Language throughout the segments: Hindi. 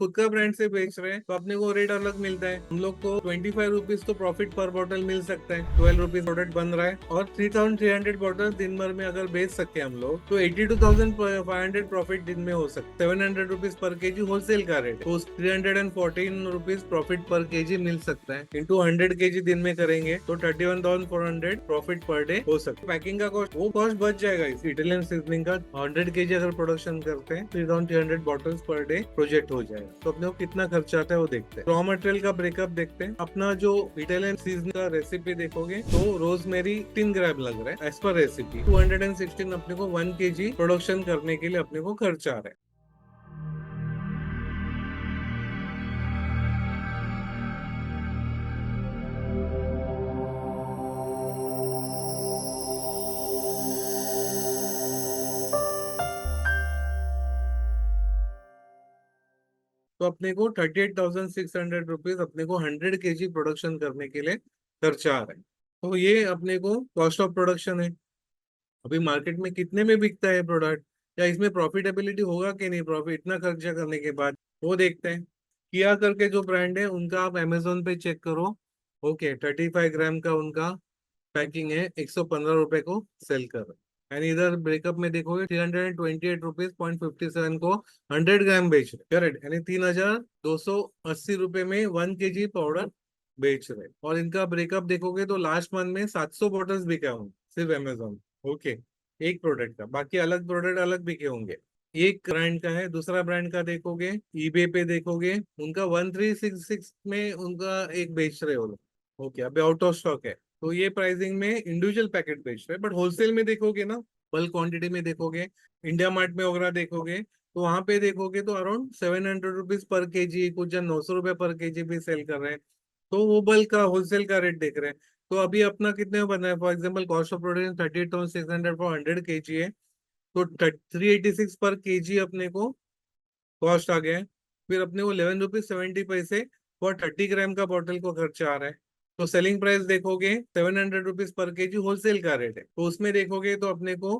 खुद का ब्रांड से बेच रहे हैं तो अपने को रेट अलग मिलता है। हम लोग को 25 रुपीज तो प्रॉफिट पर बॉटल मिल सकता है। 12 रुपीज प्रोडक्ट बन रहा है और 3300 बॉटल दिन भर में अगर बेच सके हम लोग तो 82,500 प्रॉफिट दिन में हो सकता है। 700 रुपीज पर केजी होलसेल का रेट है तो 314 रुपीज प्रॉफिट पर केजी मिल सकता है। इंटू 100 केजी दिन में करेंगे तो 31,400 प्रॉफिट पर डे हो सकता है। पैकिंग का कॉस्ट वो कॉस्ट बच जाएगा। इस इटालियन सीजनिंग का 100 केजी अगर प्रोडक्शन करते हैं 3,300 बॉटल्स पर डे प्रोजेक्ट हो जाएगा। तो अपने को कितना खर्चा आता है वो देखते हैं। रॉ मटेरियल का ब्रेकअप देखते हैं। अपना जो इटालियन सीजनिंग का रेसिपी देखोगे तो रोजमेरी 3 ग्राम लग रहा है एज पर रेसिपी। 216 अपने को 1 केजी प्रोडक्शन करने के लिए अपने को खर्चा आ रहा है। तो अपने को 38,600 रुपीज अपने को 100 केजी प्रोडक्शन करने के लिए खर्चा आ रहा है। तो ये अपने को कॉस्ट ऑफ प्रोडक्शन है। अभी मार्केट में कितने में बिकता है प्रोडक्ट, या इसमें प्रॉफिटेबिलिटी होगा कि नहीं प्रॉफिट इतना खर्चा करने के बाद, वो देखते हैं। किया करके जो ब्रांड है उनका आप अमेजोन पे चेक करो। ओके, 35 ग्राम का उनका पैकिंग है, 115 रुपए को सेल कर रहा है। एंड इधर ब्रेकअप में देखोगे 328 रुपीज 0.57 को 100 ग्राम बेच रहे, करेक्ट, यानी 3,280 रुपए में 1 केजी पाउडर बेच रहे। और इनका ब्रेकअप देखोगे तो लास्ट मंथ में 700 बॉटल्स बिका होंगे सिर्फ अमेजोन। ओके, एक प्रोडक्ट का, बाकी अलग प्रोडक्ट अलग बिके होंगे। एक ब्रांड का है, दूसरा ब्रांड का देखोगे ईबे पे देखोगे उनका 1366 में उनका एक बेच रहे हो लोग। ओके, अभी आउट ऑफ स्टॉक है। तो ये प्राइसिंग में इंडिविजुअल पैकेट बेच रहे हैं, बट होलसेल में देखोगे ना, बल्क क्वांटिटी में देखोगे, इंडिया मार्ट में वगैरह देखोगे तो वहां पे देखोगे तो अराउंड 700 रुपीज पर केजी, कुछ जन 900 रुपए पर केजी भी सेल कर रहे हैं। तो वो बल्क का होलसेल का रेट देख रहे हैं। तो अभी अपना कितने में बना है, for example cost of production 38,600 for 100 KG है। तो 386 पर केजी अपने को कॉस्ट आ गया है। फिर अपने को 11 रुपीज 70 पैसे फॉर 30 ग्राम का बॉटल को खर्चा आ रहा है। तो सेलिंग प्राइस देखोगे 700 रुपीज पर केजी होलसेल का रेट है, तो उसमें देखोगे तो अपने को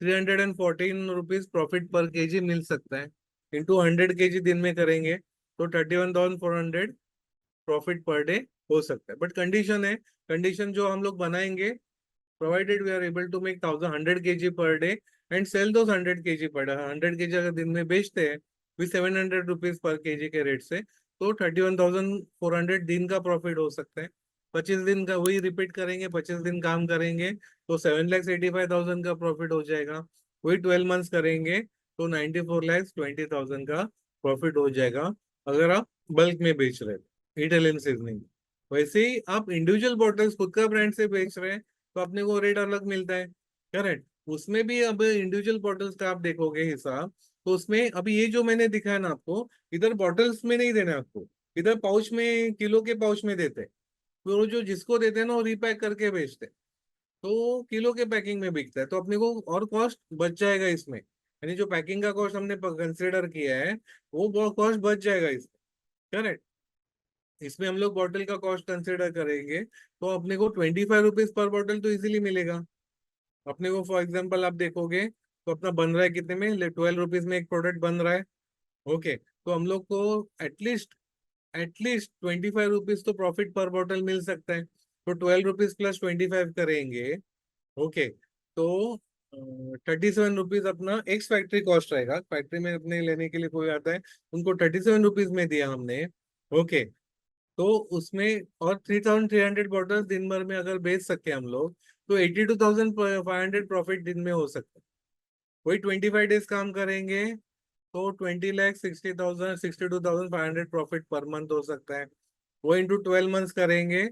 314 रुपीज प्रॉफिट पर केजी मिल सकता है। इंटू 100 केजी दिन में करेंगे तो 31,400 प्रॉफिट पर डे हो सकता है। बट कंडीशन है, कंडीशन जो हम लोग बनाएंगे, provided we are able to make 1,100 kg per day and sell those 100 kg per day। 100 kg अगर दिन में बेचते हैं भी 700 रुपीज पर केजी के रेट से, तो 31,400 दिन का प्रॉफिट हो सकता है। 25 दिन का वही रिपीट करेंगे, 25 दिन काम करेंगे तो 7,85,000 का प्रॉफिट हो जाएगा। वही 12 मंथ्स करेंगे तो 94,20,000 का प्रॉफिट हो जाएगा अगर आप बल्क में बेच रहे हैं इटालियन सीजनिंग। वैसे ही आप इंडिविजुअल बॉटल्स खुद का ब्रांड से बेच रहे हैं तो अपने को रेट अलग मिलता है, करेक्ट। उसमें भी अब इंडिविजुअल बॉटल्स का आप देखोगे हिसाब, तो उसमें अभी ये जो मैंने दिखाया ना आपको, इधर बॉटल्स में नहीं देना आपको, इधर पाउच में, किलो के पाउच में देते हैं। तो वो जो जिसको देते हैं ना वो रिपैक करके बेचते हैं, तो किलो के पैकिंग में बिकता है। तो अपने को और कॉस्ट बच जाएगा इसमें, यानी जो पैकिंग का कॉस्ट हमने कंसिडर किया है वो कॉस्ट बच जाएगा इसमें, करेक्ट। इसमें हम लोग बॉटल का कॉस्ट कंसिडर करेंगे तो अपने को 25 रुपीज पर बॉटल तो इजीली मिलेगा अपने को। फॉर एग्जाम्पल आप देखोगे तो अपना बन रहा है कितने में, 12 रुपीज में एक प्रोडक्ट बन रहा है। ओके, तो हम लोग को एटलीस्ट 25 रुपीज तो प्रॉफिट पर बॉटल मिल सकता है। तो 12 रुपीज प्लस 25 करेंगे। ओके, तो 37 रुपीज अपना एक्स फैक्ट्री कॉस्ट रहेगा। फैक्ट्री में अपने लेने के लिए कोई आता है, उनको 37 रुपीज में दिया हमने। ओके, तो उसमें और 3,300 बॉटल दिन भर में अगर बेच सके हम लोग तो 82,500 प्रॉफिट दिन में हो सकता है। वही 25 डेज काम करेंगे तो 20,60,000 62,500 प्रॉफिट पर मंथ हो सकता है। वो इंटू 12 मंथ्स करेंगे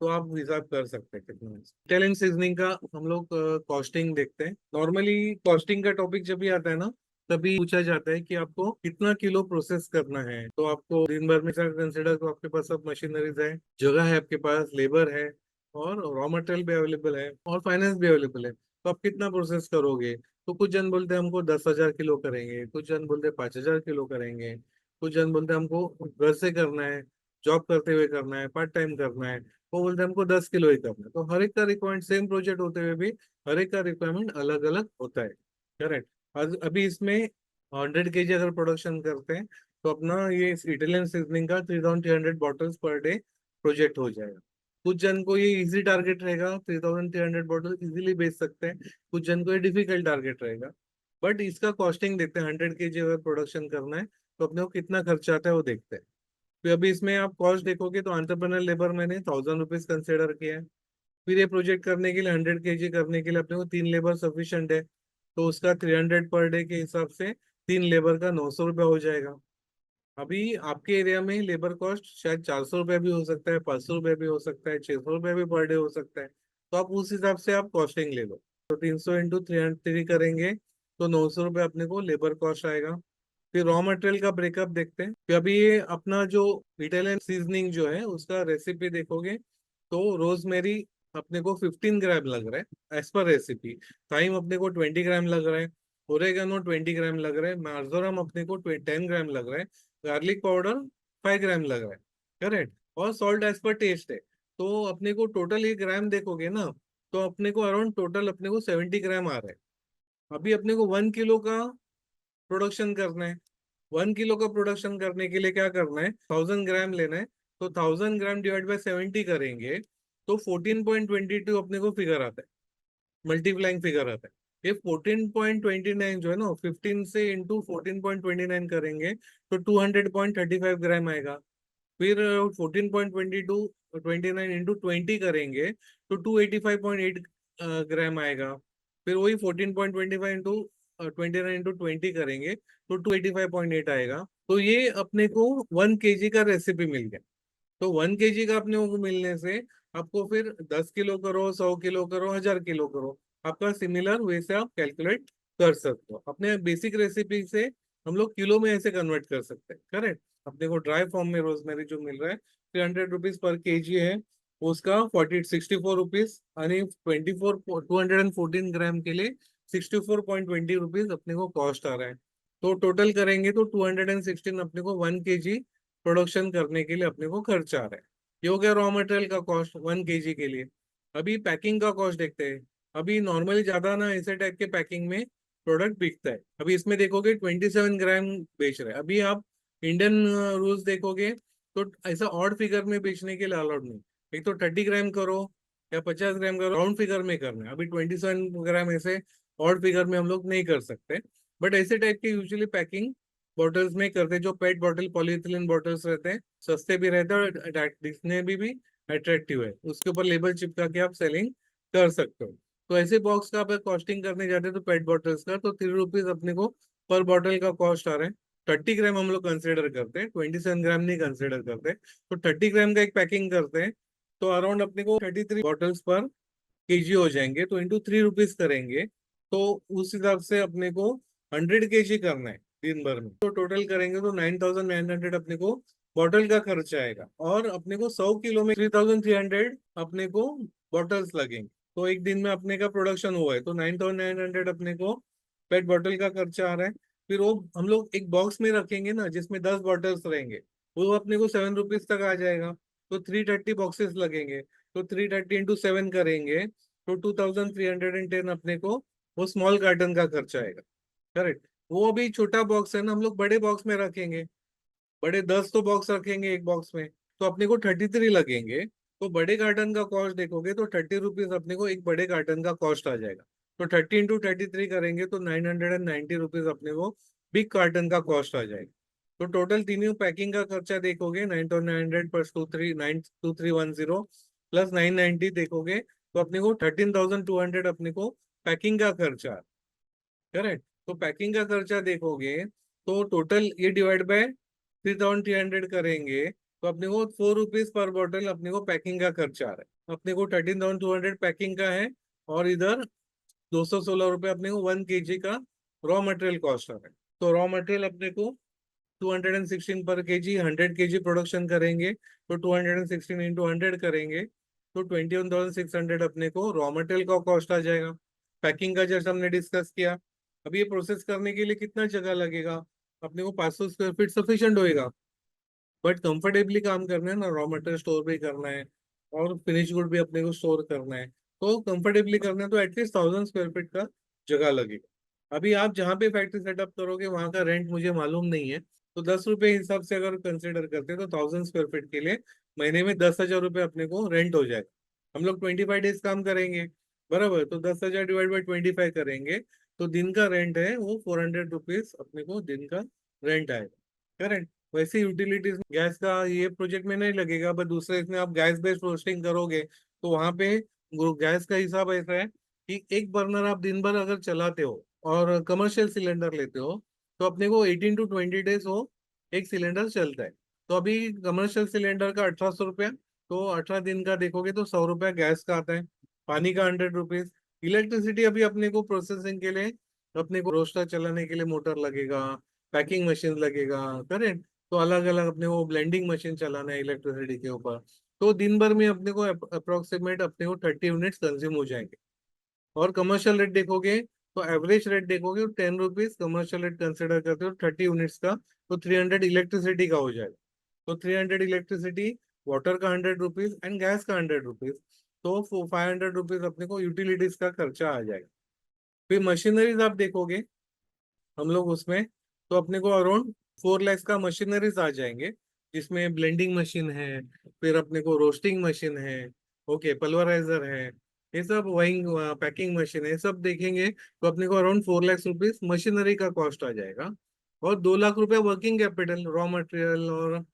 तो आप हिसाब कर सकते हैं कितना। टैलेंट सीजनिंग का हम लोग कॉस्टिंग देखते हैं। नॉर्मली कॉस्टिंग का टॉपिक जब भी आता है ना, तभी पूछा जाता है कि आपको कितना किलो प्रोसेस करना है। तो आपको दिन भर में कंसिडर, तो आपके पास सब मशीनरीज है, जगह है आपके पास, लेबर है, और रॉ मटेरियल भी अवेलेबल है, और फाइनेंस भी अवेलेबल है। तो आप कितना प्रोसेस करोगे, तो कुछ जन बोलते हैं हमको 10,000 किलो करेंगे, कुछ जन बोलते हैं 5,000 किलो करेंगे, कुछ जन बोलते हैं हमको घर से करना है, जॉब करते हुए करना है, पार्ट टाइम करना है, वो बोलते हैं हमको 10 किलो ही करना है। तो हर एक का रिक्वायरमेंट, सेम प्रोजेक्ट होते हुए भी हर एक का रिक्वायरमेंट अलग अलग होता है, करेक्ट। अभी इसमें 100 केजी अगर प्रोडक्शन करते हैं तो अपना ये इटालियन सीजनिंग का 3300 बॉटल्स पर डे प्रोजेक्ट हो जाएगा। कुछ जन को ये इजी टारगेट रहेगा, 3300 बॉटल इजीली बेच सकते हैं। कुछ जन को ये डिफिकल्ट टारगेट रहेगा। बट इसका कॉस्टिंग देखते हैं, 100 kg अगर प्रोडक्शन करना है तो अपने को कितना खर्चा आता है वो देखते हैं। तो अभी इसमें आप कॉस्ट देखोगे तो एंटरप्रेन्योर लेबर मैंने 1000 रुपीज कंसिडर किया है। फिर ये प्रोजेक्ट करने के लिए, 100 kg करने के लिए अपने को 3 लेबर सफिशियंट है, तो उसका 300 पर डे के हिसाब से 3 लेबर का 900 रुपया हो जाएगा। अभी आपके एरिया में लेबर कॉस्ट शायद 400 रुपया भी हो सकता है, 500 रुपया भी हो सकता है, 600 रुपया भी पर डे हो सकता है। तो आप उस हिसाब से आप कॉस्टिंग ले लो। तो 300 × 3 करेंगे तो 900 रुपया अपने को लेबर कॉस्ट आएगा। फिर रॉ मटेरियल का ब्रेकअप देखते हैं। फिर अभी ये अपना जो इटालियन सीजनिंग जो है उसका रेसिपी देखोगे तो रोजमेरी अपने को 15 ग्राम लग रहा है एज पर रेसिपी। थाइम अपने को 20 ग्राम लग रहा है। ओरेगानो 20 ग्राम लग रहा है। मार्जोरम अपने को 10 ग्राम लग रहा है। गार्लिक पाउडर 5 ग्राम लग रहा है। करेक्ट। और सॉल्ट एज पर टेस्ट है। तो अपने को टोटल ये ग्राम देखोगे ना, तो अपने को अराउंड टोटल अपने को 70 ग्राम आ रहा है। अभी अपने को 1 किलो का प्रोडक्शन करना है। 1 किलो का प्रोडक्शन करने के लिए क्या करना है, 1000 ग्राम लेना है। तो 1000 ग्राम डिवाइड बाय 70 करेंगे तो 14.22 अपने को फिगर आता है, मल्टीप्लाइंग फिगर आता है। ये 14.29 जो है ना, 15 से इंटू 14.29 करेंगे तो 200.35 ग्राम आएगा। फिर 14.22 29 इंटू 20 करेंगे तो 285.8 ग्राम आएगा। फिर वही 14.25 इंटू 29 इंटू 20 करेंगे तो 285.8 आएगा। तो ये अपने को 1 kg का रेसिपी मिल गया। तो 1 kg का अपने को मिलने से आपको फिर 10 किलो करो, 100 किलो करो, 1000 किलो करो, आपका सिमिलर वैसे आप कैलकुलेट कर सकते हो। अपने बेसिक रेसिपी से हम लोग किलो में ऐसे कन्वर्ट कर सकते हैं। करेक्ट। अपने को ड्राई फॉर्म में रोजमेरी जो मिल रहा है 300 रुपीज पर केजी है, उसका 64 रुपीज यानी 214 ग्राम के लिए 64.20 रुपीज अपने को कॉस्ट आ रहा है। तो टोटल करेंगे तो 216 अपने को 1 kg प्रोडक्शन करने के लिए अपने को खर्चा आ रहा है। ये हो गया रॉ मटेरियल का कॉस्ट 1 kg के लिए। अभी पैकिंग का कॉस्ट देखते हैं। अभी नॉर्मली ज्यादा ना ऐसे टाइप के पैकिंग में प्रोडक्ट बिकता है। अभी इसमें देखोगे 27 ग्राम बेच रहे हैं। अभी आप इंडियन रूल्स देखोगे तो ऐसा ऑड फिगर में बेचने के लिए अलाउड नहीं। एक तो 30 ग्राम करो या 50 ग्राम करो, राउंड फिगर में करना है। अभी 27 ग्राम ऐसे ऑड फिगर में हम लोग नहीं कर सकते। बट ऐसे टाइप के यूजुअली पैकिंग बॉटल्स में करते हैं, जो पेट बॉटल पॉलीथिलीन बॉटल्स रहते हैं, सस्ते भी रहते हैं और दिखने भी अट्रैक्टिव है। उसके ऊपर लेबल चिपका के आप सेलिंग कर सकते हो। तो ऐसे बॉक्स का आप कॉस्टिंग करने जाते हैं तो पेट बॉटल्स का तो 3 रुपीज अपने को पर बॉटल का कॉस्ट आ रहा है। 30 ग्राम हम लोग कंसिडर करते हैं, 27 ग्राम नहीं कंसिडर करते। तो 30 ग्राम का एक पैकिंग करते हैं तो अराउंड अपने को 33 बॉटल्स पर केजी हो जाएंगे। तो इंटू 3 रुपीज करेंगे तो उस हिसाब से अपने को 100 kg करना है दिन भर में। तो टोटल करेंगे तो 9900 अपने को बॉटल का खर्चा आएगा। और अपने को 100 किलो में 3300 अपने को बॉटल्स लगेंगे। तो एक दिन में अपने का प्रोडक्शन हुआ है तो 9900 अपने को पेट बॉटल का खर्चा आ रहा है। फिर वो हम लोग एक बॉक्स में रखेंगे ना जिसमें 10 बॉटल्स रहेंगे, वो अपने को 7 रुपीज तक आ जाएगा। तो 330 बॉक्सेस लगेंगे। तो 330 × 7 करेंगे तो 2310 अपने को वो स्मॉल कार्टन का खर्चा आएगा। करेक्ट। वो अभी छोटा बॉक्स है ना, हम लोग बड़े बॉक्स में रखेंगे। बड़े 10 तो बॉक्स रखेंगे एक बॉक्स में, तो अपने को 33 लगेंगे। तो बड़े कार्टन का कॉस्ट देखोगे तो 30 रुपीज अपने को एक बड़े कार्टन का कॉस्ट आ जाएगा। तो 30 × 33 करेंगे तो 990 रुपीज अपने को बिग कार्टन का कॉस्ट आ जाएगा। तो टोटल तीनों पैकिंग का खर्चा देखोगे 9900 प्लस 2310 प्लस 990 देखोगे तो अपने को 13200 अपने को पैकिंग का खर्चा। करेक्ट। तो पैकिंग का खर्चा देखोगे तो टोटल ये डिवाइड बाय 3300 करेंगे तो अपने को 4 रुपीज पर बॉटल अपने को पैकिंग का खर्चा आ रहा है। अपने को 13200 पैकिंग का है और इधर 216 रुपये अपने को 1 kg का रॉ मटेरियल कॉस्ट आ रहा है। तो रॉ मटेरियल अपने को 216 पर केजी, 100 kg प्रोडक्शन करेंगे तो 216 इंटू 100 करेंगे तो 21,600 अपने को रॉ मटेरियल का कॉस्ट आ जाएगा। पैकिंग का जैसे हमने डिस्कस किया। अभी ये प्रोसेस करने के लिए कितना जगह लगेगा, अपने को 500 स्क्वायर फीट सफिशियंट होएगा। बट कंफर्टेबली काम करना है ना, रॉ मटेरियल स्टोर भी करना है और फिनिश गुड भी अपने को स्टोर करना है। तो कंफर्टेबली करना है तो एटलीस्ट 1000 स्क्वायर फीट का जगह लगेगा। अभी आप जहाँ पे फैक्ट्री सेटअप करोगे वहां का रेंट मुझे मालूम नहीं है। तो 10 रुपए हिसाब से अगर कंसिडर करते हैं तो 1000 स्क्वायर फीट के लिए महीने में 10,000 रुपये अपने को रेंट हो जाएगा। हम लोग 25 डेज काम करेंगे, बराबर, तो 10,000 डिवाइड बाई 25 करेंगे, तो दिन का रेंट है वो 400 रुपीज अपने को दिन का रेंट आएगा, करेक्ट। वैसे यूटिलिटीज गैस का ये प्रोजेक्ट में नहीं लगेगा, बट दूसरे इसमें आप गैस बेस्ड रोस्टिंग करोगे तो वहां पे गैस का हिसाब ऐसा है कि एक बर्नर आप दिन भर अगर चलाते हो और कमर्शियल सिलेंडर लेते हो तो अपने को 18 to 20 डेज वो एक सिलेंडर चलता है। तो अभी कमर्शियल सिलेंडर का 1800 रुपया, तो 18 दिन का देखोगे तो 100 रुपया गैस का आता है, पानी का 100 रुपीज, इलेक्ट्रिसिटी अभी अपने को प्रोसेसिंग के लिए अपने को रोस्टर चलाने के लिए मोटर लगेगा, पैकिंग मशीन लगेगा, करेक्ट। तो अलग अलग अपने को ब्लेंडिंग मशीन चलाना है इलेक्ट्रिसिटी के ऊपर। तो दिन भर में अपने को अप्रोक्सीमेट अपने को 30 यूनिट्स कंज्यूम हो जाएंगे। और कमर्शियल रेट देखोगे तो एवरेज रेट देखोगे तो 10 रुपीज कमर्शियल रेट कंसिडर करते हो 30 यूनिट्स का, तो 300 इलेक्ट्रिसिटी का हो जाएगा। तो 300 इलेक्ट्रिसिटी, वाटर का 100 रुपीज एंड गैस का 100 रुपीज, तो 500 रुपीज अपने को यूटिलिटीज का खर्चा आ जाएगा। फिर मशीनरीज आप देखोगे हम लोग उसमें, तो अपने को अराउंड 4 लाख का मशीनरीज आ जाएंगे, जिसमें ब्लेंडिंग मशीन है, फिर अपने को रोस्टिंग मशीन है, ओके, पल्वराइजर है, ये सब वाइंग पैकिंग मशीन है, ये सब देखेंगे तो अपने को अराउंड 4 लाख रुपीज मशीनरी का कॉस्ट आ जाएगा। और 2 लाख रुपया वर्किंग कैपिटल, रॉ मटेरियल और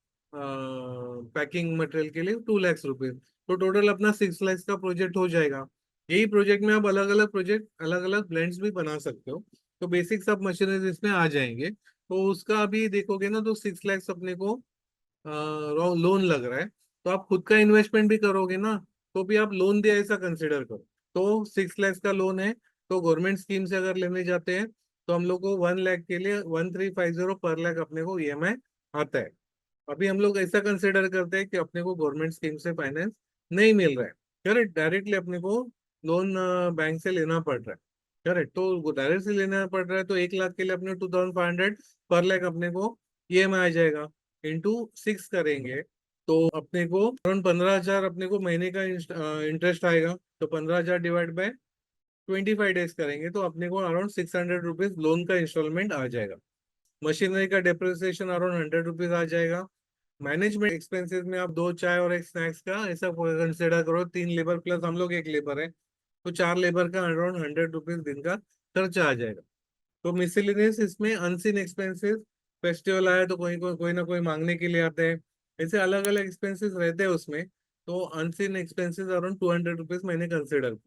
पैकिंग मटेरियल के लिए 2 लाख रुपीज, तो टोटल अपना 6 लाख का प्रोजेक्ट हो जाएगा। यही प्रोजेक्ट में आप अलग अलग प्रोजेक्ट अलग अलग ब्लेंड्स भी बना सकते हो। तो बेसिक सब मशीनरीज इसमें आ जाएंगे। तो उसका अभी देखोगे ना तो 6 लाख अपने को लोन लग रहा है। तो आप खुद का इन्वेस्टमेंट भी करोगे ना तो भी आप लोन दे ऐसा कंसिडर करो। तो 6 लाख का लोन है, तो गवर्नमेंट स्कीम से अगर लेने जाते हैं तो हम लोग को 1 लाख के लिए 1350 पर लाख अपने को ईएमआई आता है। अभी हम लोग ऐसा कंसिडर करते हैं कि अपने को गवर्नमेंट स्कीम से फाइनेंस नहीं मिल रहा है, करेक्ट, डायरेक्टली अपने को लोन बैंक से लेना पड़ रहा है, करेक्ट। तो डायरेक्ट से लेना पड़ रहा है तो 1 लाख के लिए अपने 2500 पर लाख अपने को ईएमआई आ जाएगा। इंटू 6 करेंगे तो अपने को अराउंड 15,000 अपने को महीने का इंटरेस्ट आएगा। तो 15,000 डिवाइड बाय 25 डेज करेंगे तो अपने को अराउंड 600 रुपीज लोन का इंस्टॉलमेंट आ जाएगा। मशीनरी का डेप्रिसिएशन अराउंड 100 रुपीज आ जाएगा। मैनेजमेंट एक्सपेंसेस में आप 2 चाय और एक स्नैक्स का ऐसा कंसिडर करो, 3 लेबर प्लस हम लोग एक लेबर है, तो 4 लेबर का अराउंड 100 रुपीज दिन का खर्चा आ जाएगा। तो मिसलेनियस इसमें अनसीन एक्सपेंसेस, फेस्टिवल आया तो कोई ना कोई मांगने के लिए आते हैं, ऐसे अलग अलग एक्सपेंसेस रहते हैं उसमें। तो अनसीन एक्सपेंसेस अराउंड 200 रुपीज मैंने कंसिडर किया।